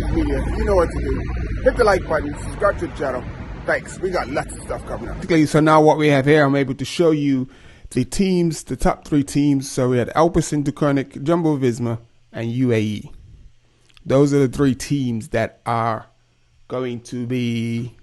Bike Media. You know what to do. Hit the like button, subscribe to the channel. Thanks. We got lots of stuff coming up. So now what we have here, I'm able to show you the teams, the top 3 teams. So we had Alpecin-Deceuninck, Jumbo-Visma, and UAE. Those are the 3 teams that are going to be,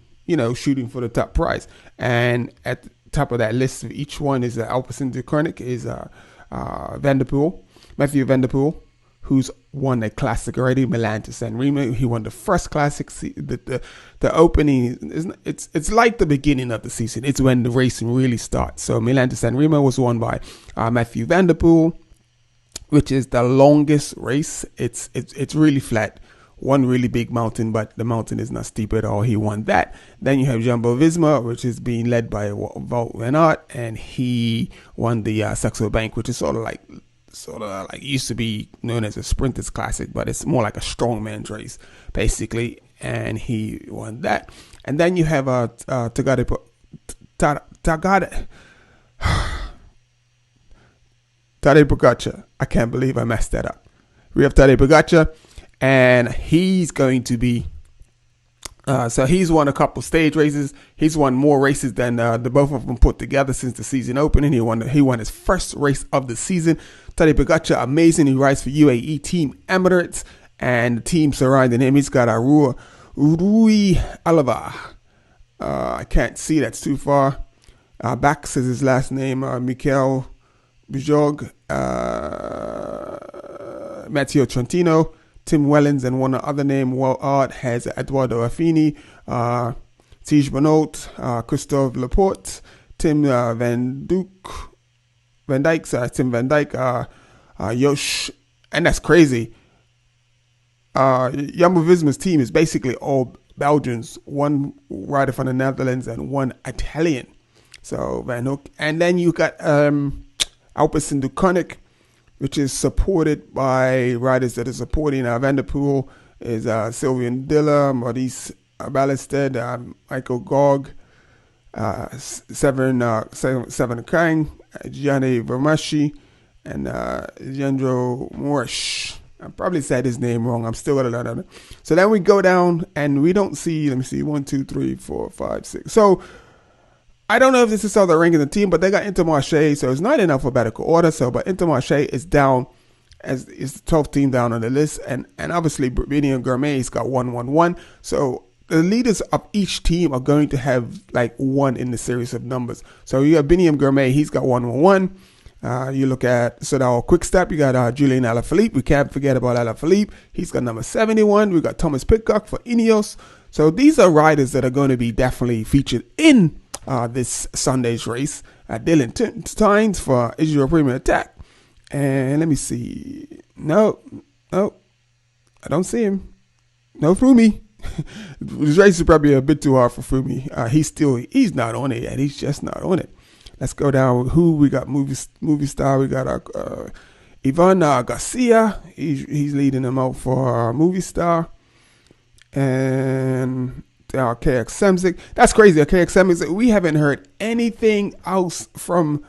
shooting for the top prize. And at the top of that list of each one is Alpecin-Deceuninck is Van der Poel, Mathieu Van der Poel, who's won a classic already, Milan to San Remo. He won the first classic. The opening, it's like the beginning of the season. It's when the racing really starts. So Milan to San Remo was won by Mathieu Van der Poel, which is the longest race. It's really flat. One really big mountain, but the mountain is not steep at all. He won that. Then you have Jumbo-Visma, which is being led by Wout van Aert, and he won the Saxo Bank, which is sort of like used to be known as a sprinters classic, but it's more like a strongman's race basically, and he won that. And then you have Tadej Pogačar. I can't believe I messed that up. We have Tadej Pogačar, and he's going to be so he's won a couple stage races. He's won more races than the both of them put together since the season opening. He won his first race of the season. Tadej Pogačar, amazing. He rides for UAE Team Emirates, and the team surrounding him. He's got Rui Alava. I can't see, that's too far. Bax is his last name. Michael Bujog, Matteo Trentino, Tim Wellens, and one other name. Wout Art has Eduardo Affini, Tige Benoit, Christophe Laporte, Tim Van Dijk, Yosh, and that's crazy. Jumbo-Visma's team is basically all Belgians, one rider from the Netherlands and one Italian. So Van Hoek, and then you got Alpecin-Deceuninck, which is supported by riders that are supporting Van der Poel, is Sylvain Dilla, Maurice Ballested, Michael Gog, Severin Kang, Gianni Vermashi, and Jandro Morish. I probably said his name wrong. I'm still going to learn it. So then we go down and we don't see, let me see, 1, 2, 3, 4, 5, 6. So I don't know if this is how they're ranking the team, but they got Intermarché, so it's not in alphabetical order. But Intermarché is down, as is the 12th team down on the list, and obviously Bini and Gourmet's got 111. So the leaders of each team are going to have like 1 in the series of numbers. So you have Bini and Gourmet, he's got 111. You look at Soudal Quickstep, you got Julian Alaphilippe. We can't forget about Alaphilippe. He's got number 71. We got Thomas Pidcock for Ineos. So these are riders that are going to be definitely featured in this Sunday's race. Dylan Tynes for Israel Premier Attack. And let me see. No, I don't see him. No Froome. This race is probably a bit too hard for Froome. He's not on it yet. He's just not on it. Let's go down. Who we got? Movie star. We got Ivan Garcia. He's leading them out for movie star. And KX Semzik. That's crazy. KX Semzik. We haven't heard anything else from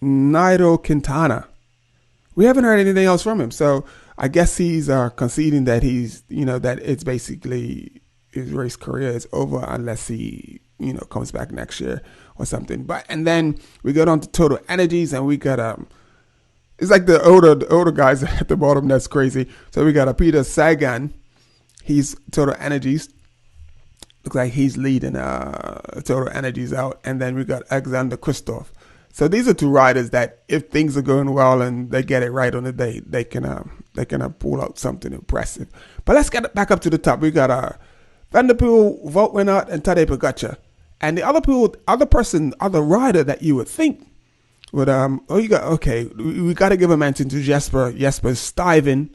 Nairo Quintana. We haven't heard anything else from him. So I guess he's conceding that that it's basically his race career is over unless he comes back next year or something. And then we go down to Total Energies, and we got it's like the older guys at the bottom. That's crazy. So we got Peter Sagan. He's Total Energies. Looks like he's leading Total Energies out. And then we got Alexander Kristoff. So these are 2 riders that, if things are going well and they get it right on the day, they can pull out something impressive. But let's get back up to the top. We got Van der Poel, Wout van Aert, and Tadej Pogačar. And the other rider that you would think would we got to give a mention to Jesper Stuyven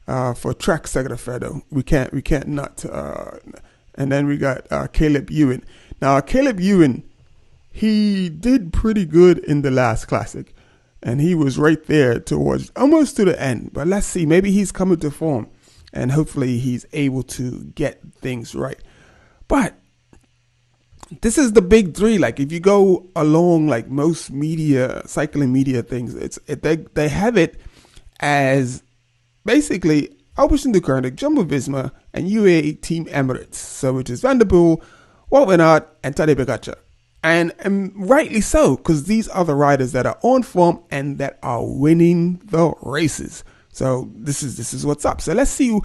for Trek Segafredo. We can't not. And then we got Caleb Ewan. Now Caleb Ewan, he did pretty good in the last classic, and he was right there towards almost to the end. But let's see, maybe he's coming to form, and hopefully he's able to get things right. But this is the big 3. Like, if you go along like most cycling media things, they have it as basically Alpecin Deceuninck, Jumbo-Visma, and UAE Team Emirates. So which is Van der Poel, Wout van Aert, and Tadej Pogacar. And rightly so, because these are the riders that are on form and that are winning the races. So this is what's up. So let's see.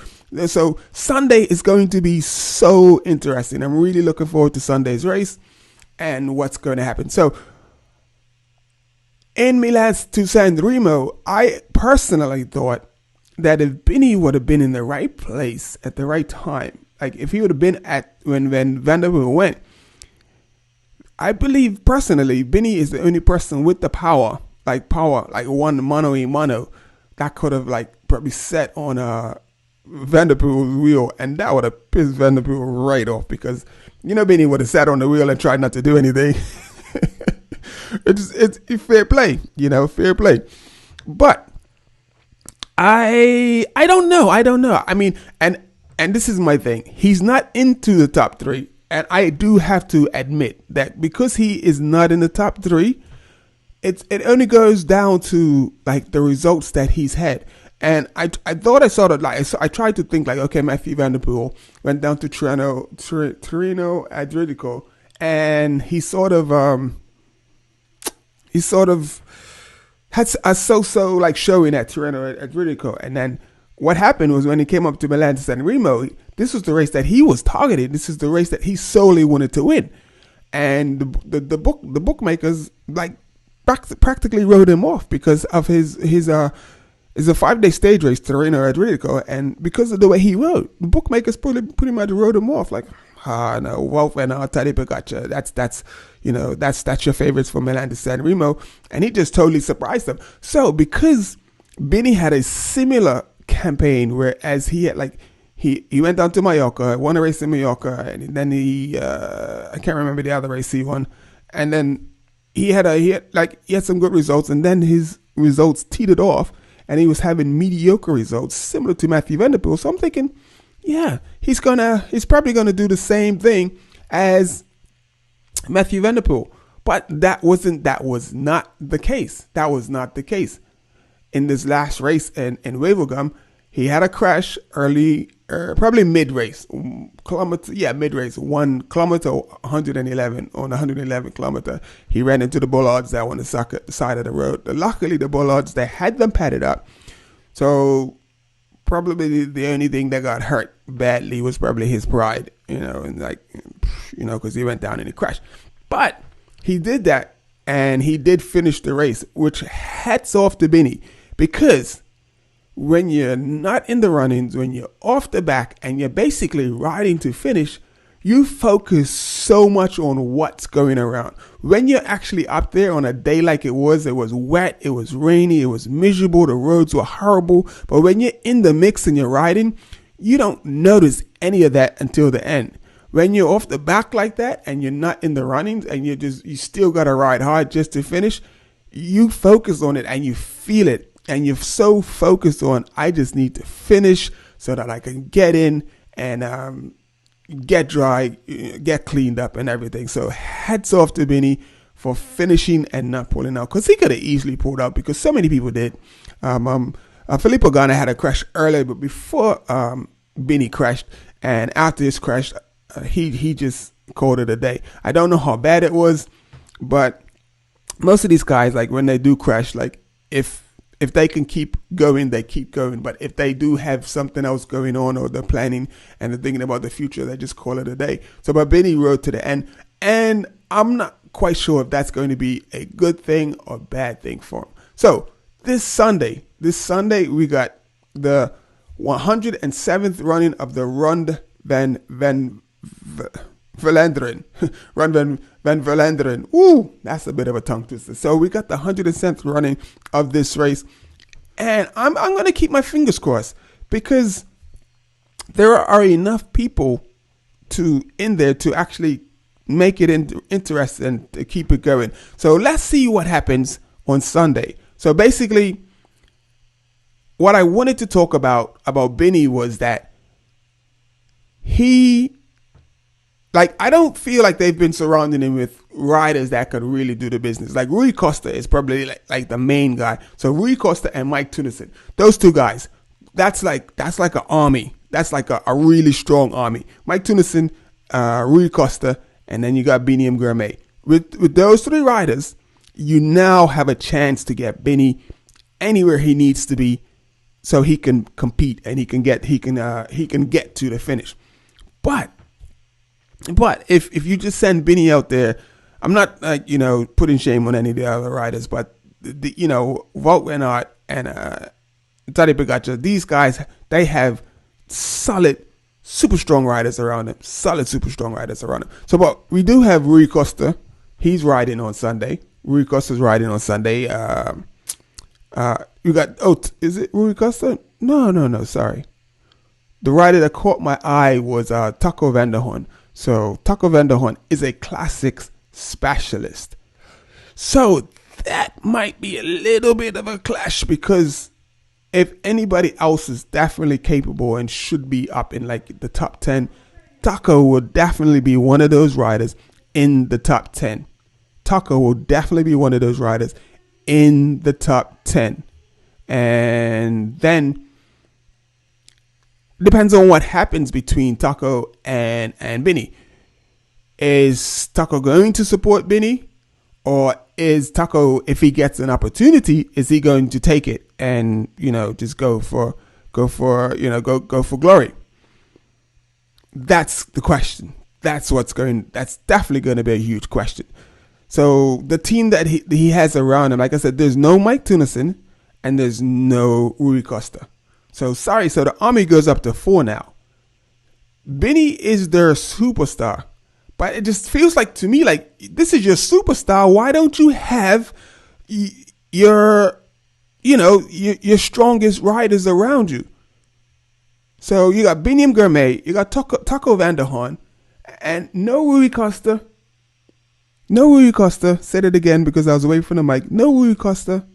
So Sunday is going to be so interesting. I'm really looking forward to Sunday's race and what's going to happen. So in Milan to San Remo, I personally thought that if Bini would have been in the right place at the right time, like if he would have been at when Van der Poel went, I believe personally Bini is the only person with the power like one mano a mano that could have like probably set on Van der Poel's wheel, and that would have pissed Van der Poel right off, because Bini would have sat on the wheel and tried not to do anything. It's fair play, fair play. But I don't know. I mean, and this is my thing. He's not into the top three. And I do have to admit that because he is not in the top three, it only goes down to like the results that he's had. And I thought I sort of like, so I tried to think like, okay, Mathieu Van der Poel went down to Tirreno Adriatico, and he sort of had a so-so like showing at Tirreno Adriatico. And then what happened was when he came up to Milan to San Remo, this was the race that he was targeting. This is the race that he solely wanted to win. And the bookmakers like practically wrote him off because of his it's a 5-day stage race, Tirreno Adriatico, and because of the way he rode, the bookmakers pretty much wrote him off like, no, Wout van Aert, Tadej Pogacar, that's your favorites for Milan to San Remo, and he just totally surprised them. So because Bini had a similar campaign, whereas he had like he went down to Mallorca, won a race in Mallorca, and then he I can't remember the other race he won, and then he had some good results, and then his results teetered off, and he was having mediocre results similar to Mathieu Van der Poel. So I'm thinking, yeah, he's probably gonna do the same thing as Mathieu Van der Poel. But that was not the case. That was not the case. In this last race in Wevelgem, he had a crash early, probably mid-race, mid-race, 1 kilometer, 111, on 111 kilometer. He ran into the bollards that were on the side of the road. Luckily, the bollards, they had them padded up. So probably the only thing that got hurt badly was probably his pride, because he went down and he crashed. But he did that, and he did finish the race, which hats off to Bini, because when you're not in the run-ins, when you're off the back and you're basically riding to finish, you focus so much on what's going around. When you're actually up there on a day like it was wet, it was rainy, it was miserable, the roads were horrible. But when you're in the mix and you're riding, you don't notice any of that until the end. When you're off the back like that and you're not in the runnings and you still got to ride hard just to finish, you focus on it and you feel it. And you're so focused on, I just need to finish so that I can get in and get dry, get cleaned up and everything. So hats off to Bini for finishing and not pulling out, because he could have easily pulled out, because so many people did. Filippo Ganna had a crash earlier, but before Bini crashed, and after his crash, he just called it a day. I don't know how bad it was, but most of these guys, like when they do crash, like if they can keep going, they keep going. But if they do have something else going on, or they're planning and they're thinking about the future, they just call it a day. So, but Bini rode to the end, and I'm not quite sure if that's going to be a good thing or bad thing for him. So this Sunday, we got the 107th running of the Ronde van Vlaanderen. Ronde van Vlaanderen. Ooh, that's a bit of a tongue twister. So we got the 107th running of this race, and I'm going to keep my fingers crossed, because there are enough people in there to actually make it interesting and to keep it going. So let's see what happens on Sunday. So basically, what I wanted to talk about Bini was that I don't feel like they've been surrounding him with riders that could really do the business. Like Rui Costa is probably like the main guy. So Rui Costa and Mike Teunissen, those two guys, that's like an army. That's like a really strong army. Mike Teunissen, Rui Costa, and then you got Bini and Kwaremont. With those three riders, you now have a chance to get Bini anywhere he needs to be, so he can compete and he can get to the finish. But if you just send Bini out there, I'm not putting shame on any of the other riders, but Wout van Aert and Tadej Pogačar, these guys, they have solid, super strong riders around them. So, but we do have Rui Costa. He's riding on Sunday. Rui Costa's riding on Sunday. You got, is it Rui Costa? No, sorry. The rider that caught my eye was Taco van der Hoorn. So Taco van der Hoorn is a classics specialist. So that might be a little bit of a clash, because if anybody else is definitely capable and should be up in like the top 10, Taco will definitely be one of those riders in the top 10. Taco will definitely be one of those riders in the top 10. And then depends on what happens between Taco and Bini. Is Taco going to support Bini, or is Taco, if he gets an opportunity, is he going to take it and just go for glory? That's the question. That's definitely going to be a huge question. So the team that he has around him, like I said, there's no Mike Teunissen and there's no Rui Costa. So the army goes up to 4 now. Bini is their superstar, but it just feels like to me like this is your superstar. Why don't you have your strongest riders around you? So you got Bini and Kwaremont, you got Taco van der Hoorn, and no Rui Costa. No Rui Costa. Said it again because I was away from the mic. No Rui Costa.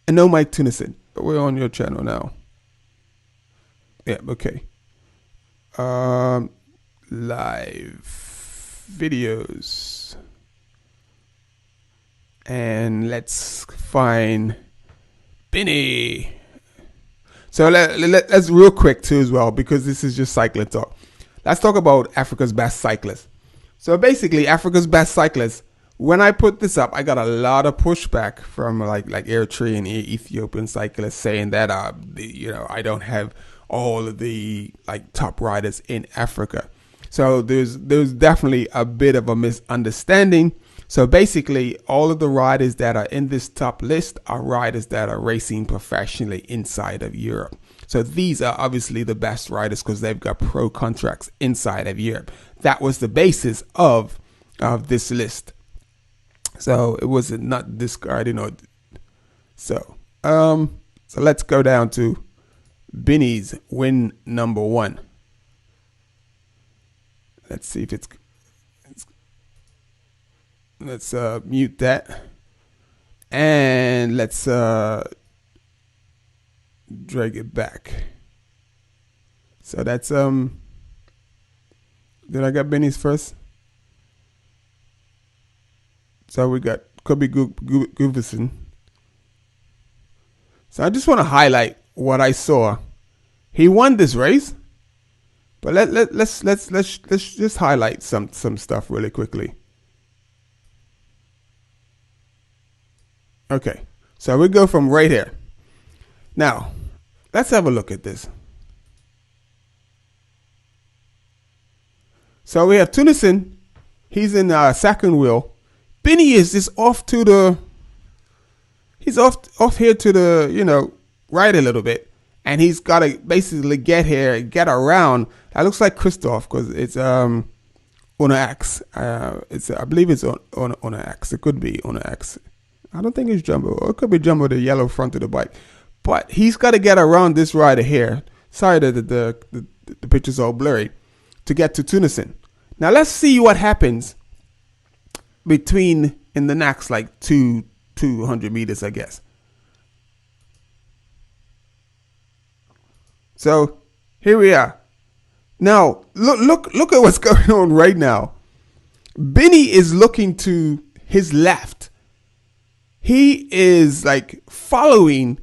And no Mike Teunissen. We're on your channel now. Yeah, okay. Live videos. And let's find Bini. So let's real quick too as well, because this is just cycling talk. Let's talk about Africa's best cyclists. So basically, Africa's best cyclists, when I put this up, I got a lot of pushback from like Eritrean, Ethiopian cyclists saying that I don't have all of the like top riders in Africa. So there's definitely a bit of a misunderstanding. So basically, all of the riders that are in this top list are riders that are racing professionally inside of Europe. So these are obviously the best riders because they've got pro contracts inside of Europe. That was the basis of this list. So it was not discarding or so. So let's go down to Bini's win number 1. Let's see if it's let's mute that, and let's drag it back. So that's did I get Bini's first? So we got Kobe Guvison. So I just want to highlight what I saw. He won this race, but let's just highlight some stuff really quickly. Okay, so we go from right here. Now, let's have a look at this. So we have Teunissen. He's in second wheel. Bini is just off to the. He's off here to the right a little bit, and he's got to basically get here, get around. That looks like Christoph because it's Oude X. I believe it's Oude X. It could be Oude X. I don't think it's Jumbo. Or it could be Jumbo, the yellow front of the bike. But he's got to get around this rider here. Sorry that the picture's all blurry. To get to Teunissen. Now let's see what happens between in the next like 200 meters, I guess. So here we are. Now look at what's going on right now. Bini is looking to his left. He is like following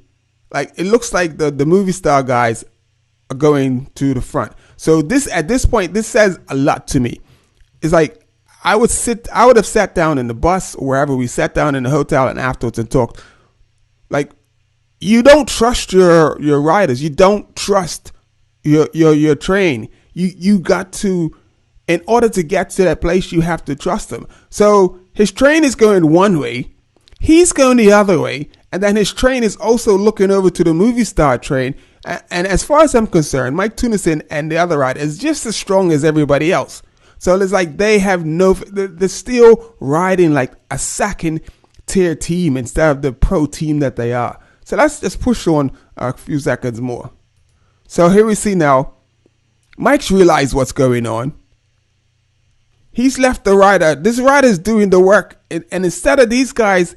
Like it looks like the movie star guys are going to the front. So this at this point, this says a lot to me. It's like I would have sat down in the bus or wherever we sat down in the hotel and afterwards and talked. Like you don't trust your riders. You don't trust your train. You got to, in order to get to that place, you have to trust them. So his train is going one way, he's going the other way, and then his train is also looking over to the movie star train. And as far as I'm concerned, Mike Teunissen and the other rider is just as strong as everybody else. So it's like they have they're still riding like a second tier team instead of the pro team that they are. So let's just push on a few seconds more. So here we see now, Mike's realized what's going on. He's left the rider. This rider's doing the work. And instead of these guys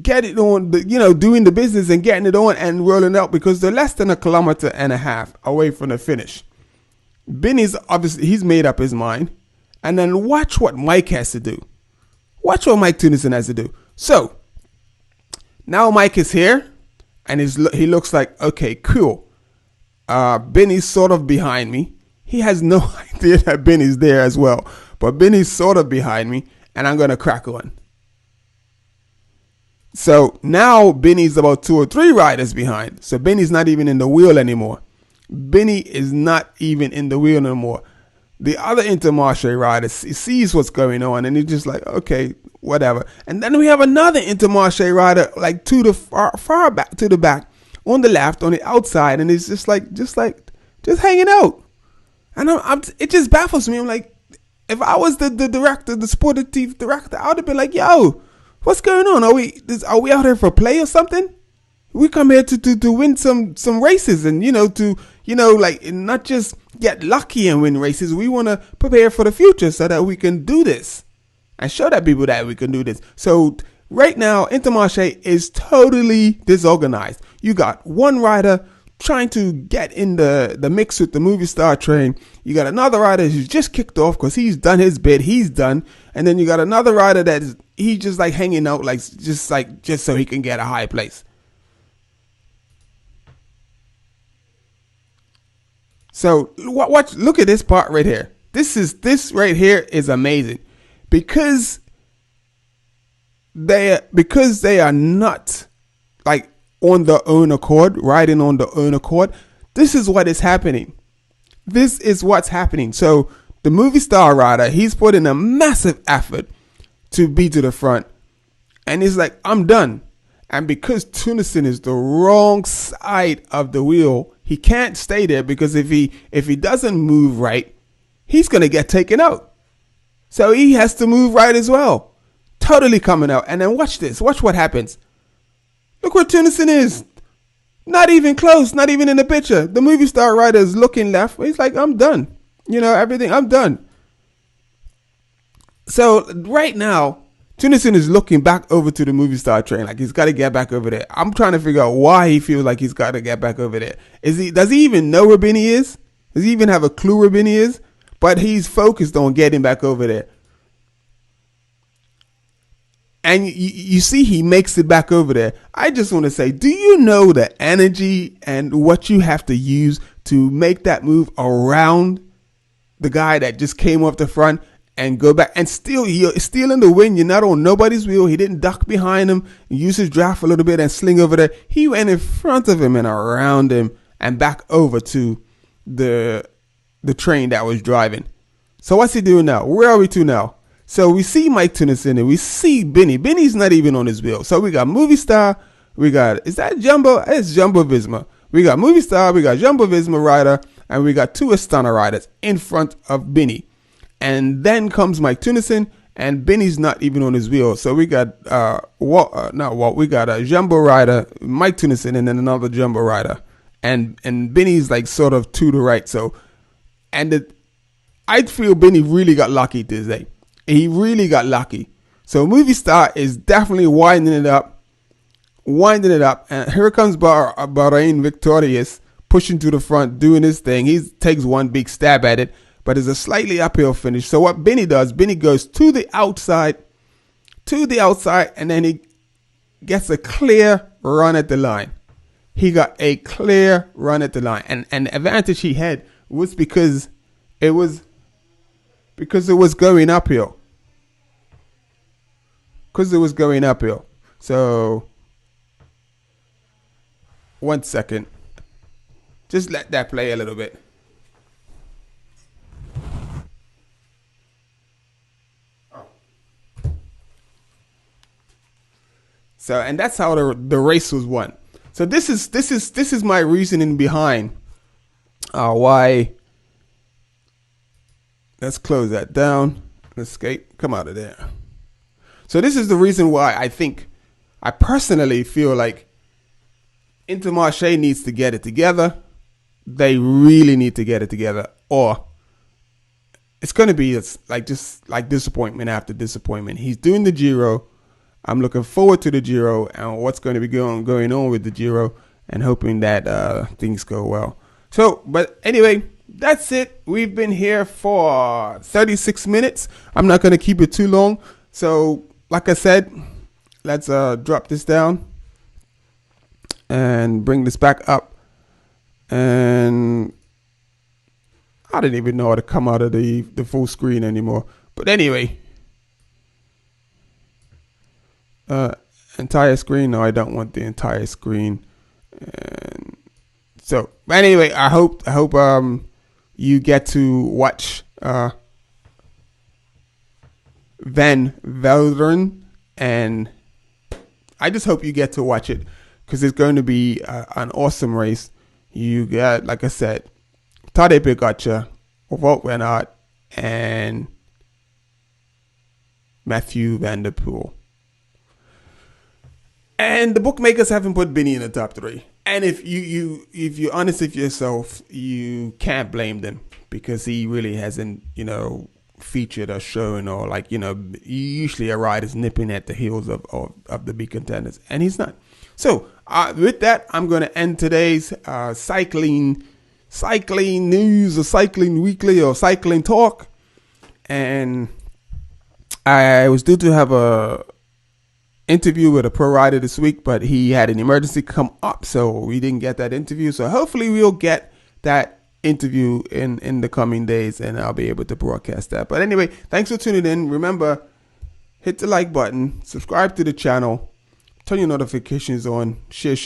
getting on, doing the business and getting it on and rolling out, because they're less than 1.5 kilometers away from the finish. Bini's obviously, he's made up his mind. And then watch what Mike has to do. Watch what Mike Teunissen has to do. So, now Mike is here. And he looks like, okay, cool. Bini's sort of behind me. He has no idea that Bini's there as well. But Bini's sort of behind me. And I'm going to crack on. So now Bini's about 2 or 3 riders behind. So Bini's not even in the wheel anymore. Bini is not even in the wheel anymore. The other Intermarché rider sees what's going on. And he's just like, okay, whatever. And then we have another Intermarché rider like to the far back, to the back. On the left, on the outside, and it's just hanging out, and it just baffles me. I'm like, if I was the director, the sportive director, I would have been like, yo, what's going on? Are we out here for play or something? We come here to win some races, and like not just get lucky and win races. We want to prepare for the future so that we can do this and show that people that we can do this. So right now, Intermarché is totally disorganized. You got one rider trying to get in the mix with the movie star train. You got another rider who's just kicked off because he's done his bit. He's done. And then you got another rider he's just like hanging out just so he can get a high place. So look at this part right here. This right here is amazing because they are not like on their own accord, riding on their own accord. This is what is happening. This is what's happening. So the movie star rider, he's put in a massive effort to be to the front. And he's like, I'm done. And because Teunissen is the wrong side of the wheel, he can't stay there because if he doesn't move right, he's going to get taken out. So he has to move right as well. Totally coming out. And then watch this. Watch what happens. Look where Teunissen is. Not even close. Not even in the picture. The movie star rider is looking left. He's like, I'm done. Everything. I'm done. So right now, Teunissen is looking back over to the movie star train. Like he's got to get back over there. I'm trying to figure out why he feels like he's got to get back over there. Does he even know where Bini is? Does he even have a clue where Bini is? But he's focused on getting back over there. And you see he makes it back over there. I just want to say, do you know the energy and what you have to use to make that move around the guy that just came off the front and go back? And you're still in the wind. You're not on nobody's wheel. He didn't duck behind him, use his draft a little bit and sling over there. He went in front of him and around him and back over to the train that was driving. So what's he doing now? Where are we to now? So we see Mike Teunissen and we see Bini. Bini's not even on his wheel. So we got movie star. Is that Jumbo? It's Jumbo Visma. We got movie star. We got Jumbo Visma rider. And we got 2 Astana riders in front of Bini. And then comes Mike Teunissen. And Bini's not even on his wheel. So we got, we got a Jumbo rider, Mike Teunissen, and then another Jumbo rider. And Bini's like sort of to the right. So, I feel Bini really got lucky today. He really got lucky. So movie star is definitely winding it up. And here comes Bahrain victorious, pushing to the front, doing his thing. He takes one big stab at it, but it's a slightly uphill finish. So what Bini does, Bini goes to the outside, and then he gets a clear run at the line. he got a clear run at the line, and the advantage he had was because it was going uphill. So 1 second, just let that play a little bit. So, and that's how the race was won. So this is my reasoning behind why. Let's close that down. Escape. Come out of there. So this is the reason why I personally feel like Intermarché needs to get it together. They really need to get it together, or it's going to be just like disappointment after disappointment. He's doing the Giro. I'm looking forward to the Giro and what's going to be going on with the Giro, and hoping that things go well. So, but anyway, that's it. We've been here for 36 minutes. I'm not going to keep it too long. So, like I said, let's drop this down and bring this back up. And I didn't even know how to come out of the full screen anymore. But anyway, entire screen. No, I don't want the entire screen. And so, anyway, I hope you get to watch Van Velderen, and I just hope you get to watch it, because it's going to be an awesome race. You got, like I said, Tadej Pogačar, Wout van Aert, and Mathieu van der Poel. And the bookmakers haven't put Bini in the top 3. And if you're honest with yourself, you can't blame them, because he really hasn't, featured or shown, or usually a rider's nipping at the heels of the big contenders, and he's not. So with that, I'm going to end today's cycling news, or cycling weekly, or cycling talk. And I was due to have a interview with a pro rider this week, but he had an emergency come up, so we didn't get that interview. So hopefully we'll get that interview in the coming days, and I'll be able to broadcast that. But anyway, thanks for tuning in. Remember, hit the like button, subscribe to the channel, turn your notifications on, share.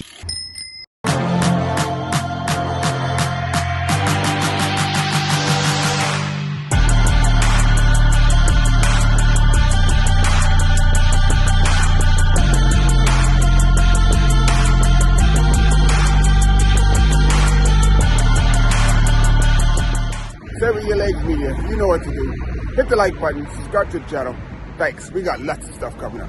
Your legs media, you know what to do. Hit the like button, subscribe to the channel. Thanks. We got lots of stuff coming up.